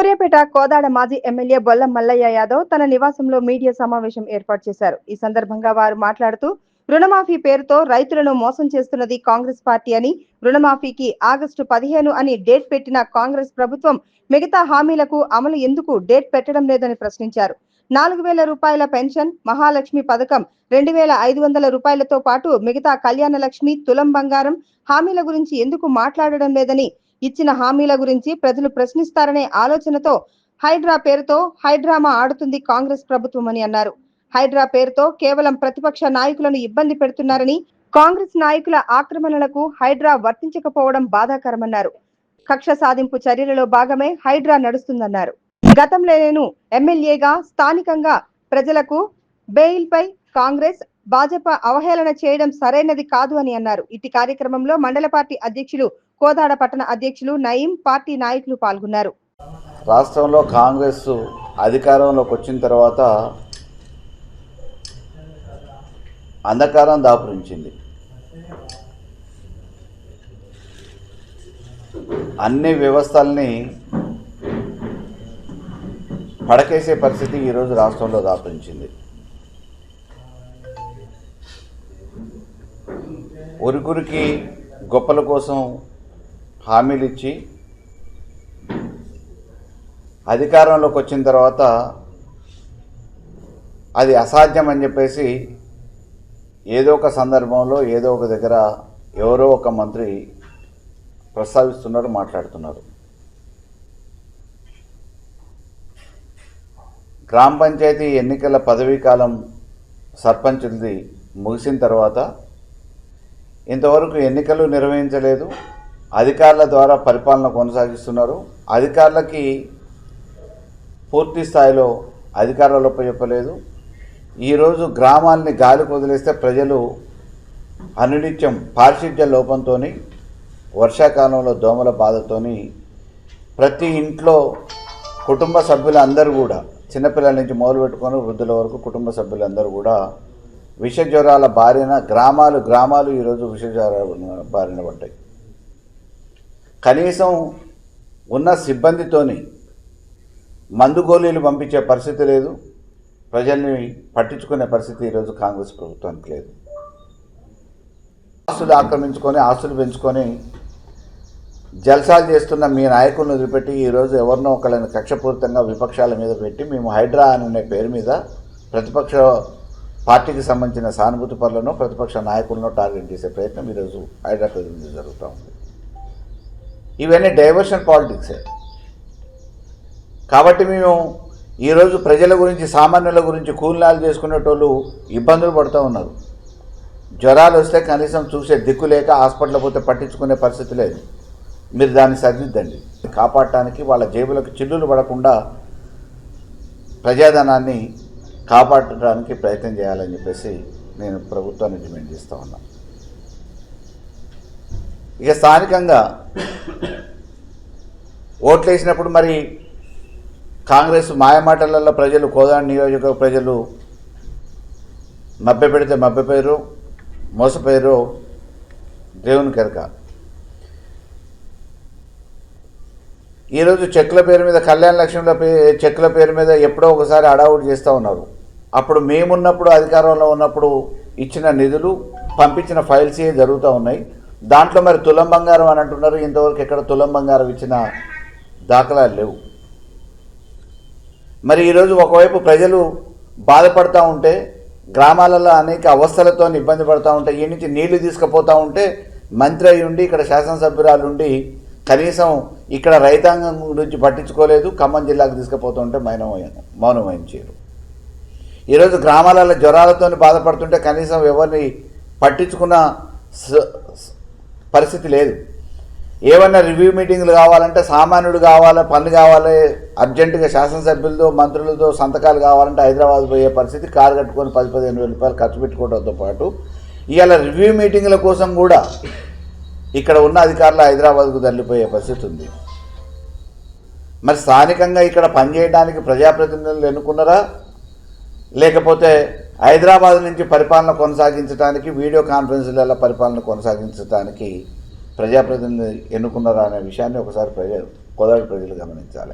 సూర్యాపేట కోదాడ మాజీ ఎమ్మెల్యే బొల్లం మల్లయ్య యాదవ్ తన నివాసంలో మీడియా సమావేశం ఏర్పాటు చేశారు. ఈ సందర్భంగా వారు మాట్లాడుతూ రుణమాఫీ పేరుతో రైతులను మోసం చేస్తున్నది కాంగ్రెస్ పార్టీ అని, రుణమాఫీకి ఆగస్టు 15 అని డేట్ పెట్టిన కాంగ్రెస్ ప్రభుత్వం మిగతా హామీలకు అమలు ఎందుకు డేట్ పెట్టడం లేదని ప్రశ్నించారు. 4000 రూపాయల పెన్షన్, మహాలక్ష్మి పథకం 2500 రూపాయలతో పాటు మిగతా కళ్యాణ లక్ష్మి, తులం బంగారం హామీల గురించి ఎందుకు మాట్లాడడం లేదని, ఇచ్చిన హామీల గురించి ప్రజలు ప్రశ్నిస్తారనే ఆలోచనతో హైడ్రా పేరుతో హైడ్రామా ఆడుతుంది కాంగ్రెస్ ప్రభుత్వం అని అన్నారు. హైడ్రా పేరుతో కేవలం ప్రతిపక్ష నాయకులను ఇబ్బంది పెడుతున్నారని, కాంగ్రెస్ నాయకుల ఆక్రమణలకు హైడ్రా వర్తించకపోవడం బాధాకరమన్నారు. కక్ష సాధింపు చర్యలలో భాగమే హైడ్రా నడుస్తుందన్నారు. గతంలో నేను ఎమ్మెల్యేగా స్థానికంగా ప్రజలకు బెయిల్పై కాంగ్రెస్ భాజపా అవహేళన చేయడం సరైనది కాదు అని అన్నారు. ఇటు కార్యక్రమంలో మండల పార్టీ అధ్యక్షులు, కోదాడ పట్టణ అధ్యక్షులు నయీం, పార్టీ నాయకులు పాల్గొన్నారు. రాష్ట్రంలో కాంగ్రెస్ అధికారంలోకి వచ్చిన తర్వాత అంధకారం దాపురించింది. అన్ని వ్యవస్థల్ని పడకేసే పరిస్థితి ఈరోజు రాష్ట్రంలో దాపురించింది. ఉరుకురికి గొప్పల కోసం హామీలు ఇచ్చి అధికారంలోకి వచ్చిన తర్వాత అది అసాధ్యం అని చెప్పేసి ఏదో ఒక సందర్భంలో ఏదో ఒక దగ్గర ఎవరో ఒక మంత్రి ప్రస్తావిస్తున్నారు, మాట్లాడుతున్నారు. గ్రామ పంచాయతీ ఎన్నికల పదవీ కాలం సర్పంచులది ముగిసిన తర్వాత ఇంతవరకు ఎన్నికలు నిర్వహించలేదు. అధికారుల ద్వారా పరిపాలన కొనసాగిస్తున్నారు. అధికారులకి పూర్తి స్థాయిలో అధికారాలు చెప్పలేదు. ఈరోజు గ్రామాలని గాలికి వదిలేస్తే ప్రజలు అనునిత్యం పారిశుధ్య లోపంతో, వర్షాకాలంలో దోమల బాధతో ప్రతి ఇంట్లో కుటుంబ సభ్యులందరూ కూడా, చిన్నపిల్లల నుంచి మొదలుపెట్టుకొని వృద్ధుల వరకు కుటుంబ సభ్యులందరూ కూడా విష జ్వరాల బారిన గ్రామాలు ఈరోజు విష జ్వరాల బారిన పడ్డాయి. కనీసం ఉన్న సిబ్బందితోని మందు గోళీలు పంపించే పరిస్థితి లేదు. ప్రజల్ని పట్టించుకునే పరిస్థితి ఈరోజు కాంగ్రెస్ ప్రభుత్వానికి లేదు. ఆస్తులు ఆక్రమించుకొని, ఆస్తులు పెంచుకొని జల్సాలు చేస్తున్న మీ నాయకులను వదిలిపెట్టి ఈరోజు ఎవరినో ఒకళ్ళని కక్షపూరితంగా విపక్షాల మీద పెట్టి మేము హైడ్రా అనే పేరు మీద ప్రతిపక్ష పార్టీకి సంబంధించిన సానుభూతి పరులను, ప్రతిపక్ష నాయకులను టార్గెట్ చేసే ప్రయత్నం ఈరోజు హైడ్రా పేరు మీద జరుగుతూ ఉంది. ఇవన్నీ డైవర్షన్ పాలిటిక్సే. కాబట్టి మేము ఈరోజు ప్రజల గురించి, సామాన్యుల గురించి కూలినాలు చేసుకునేటోళ్ళు ఇబ్బందులు పడుతూ ఉన్నారు. జ్వరాలు వస్తే కనీసం చూసే దిక్కు లేక హాస్పిటల్ పోతే పట్టించుకునే పరిస్థితి లేదు. మీరు దాన్ని సరిదిద్దండి. కాపాడటానికి వాళ్ళ జేబులకు చిల్లులు పడకుండా ప్రజాధనాన్ని కాపాడటానికి ప్రయత్నం చేయాలని చెప్పేసి నేను ప్రభుత్వాన్ని డిమాండ్ చేస్తూ ఉన్నాను. ఇక స్థానికంగా ఓట్లు వేసినప్పుడు మరి కాంగ్రెస్ మాయమాటలలో ప్రజలు, కోదాడ నియోజకవర్గ ప్రజలు మభ్యపెడితే మభ్యపోయారు, మోసపోయారు దేవుని కెరక. ఈరోజు చెక్కుల పేరు మీద, కళ్యాణ లక్ష్మిల చెక్కుల పేరు మీద ఎప్పుడో ఒకసారి అడావుడు చేస్తూ ఉన్నారు. అప్పుడు మేమున్నప్పుడు, అధికారంలో ఉన్నప్పుడు ఇచ్చిన నిధులు, పంపించిన ఫైల్సే జరుగుతూ ఉన్నాయి. దాంట్లో మరి తులం బంగారం అని అంటున్నారు. ఇంతవరకు ఎక్కడ తులం బంగారం ఇచ్చిన దాఖలాలు లేవు. మరి ఈరోజు ఒకవైపు ప్రజలు బాధపడుతూ ఉంటే, గ్రామాలలో అనేక అవస్థలతో ఇబ్బంది పడుతూ ఉంటే, ఈ నుంచి నీళ్లు తీసుకుపోతూ ఉంటే మంత్రి అయి ఉండి, ఇక్కడ శాసనసభ్యురాలు ఉండి కనీసం ఇక్కడ రైతాంగం గురించి పట్టించుకోలేదు. ఖమ్మం జిల్లాకు తీసుకుపోతూ ఉంటే మౌనం వహించారు. ఈరోజు గ్రామాలలో జ్వరాలతో బాధపడుతుంటే కనీసం ఎవరిని పట్టించుకున్న పరిస్థితి లేదు. ఏమన్నా రివ్యూ మీటింగ్లు కావాలంటే సామాన్యుడు కావాలి, పని కావాలి, అర్జెంటుగా శాసనసభ్యులతో, మంత్రులతో సంతకాలు కావాలంటే హైదరాబాద్ పోయే పరిస్థితి, కారు కట్టుకొని 10-15 వేల రూపాయలు ఖర్చు పెట్టుకోవడంతో పాటు ఇవాళ రివ్యూ మీటింగ్ల కోసం కూడా ఇక్కడ ఉన్న అధికారులు హైదరాబాద్కు తరలిపోయే పరిస్థితి ఉంది. మరి స్థానికంగా ఇక్కడ పనిచేయడానికి ప్రజాప్రతినిధులు ఎన్నుకున్నారా, లేకపోతే హైదరాబాద్ నుంచి పరిపాలన కొనసాగించడానికి, వీడియో కాన్ఫరెన్స్ల పరిపాలన కొనసాగించడానికి ప్రజాప్రతినిధులు ఎన్నుకున్నారా అనే విషయాన్ని ఒకసారి కోదాడ ప్రజలు గమనించాలి.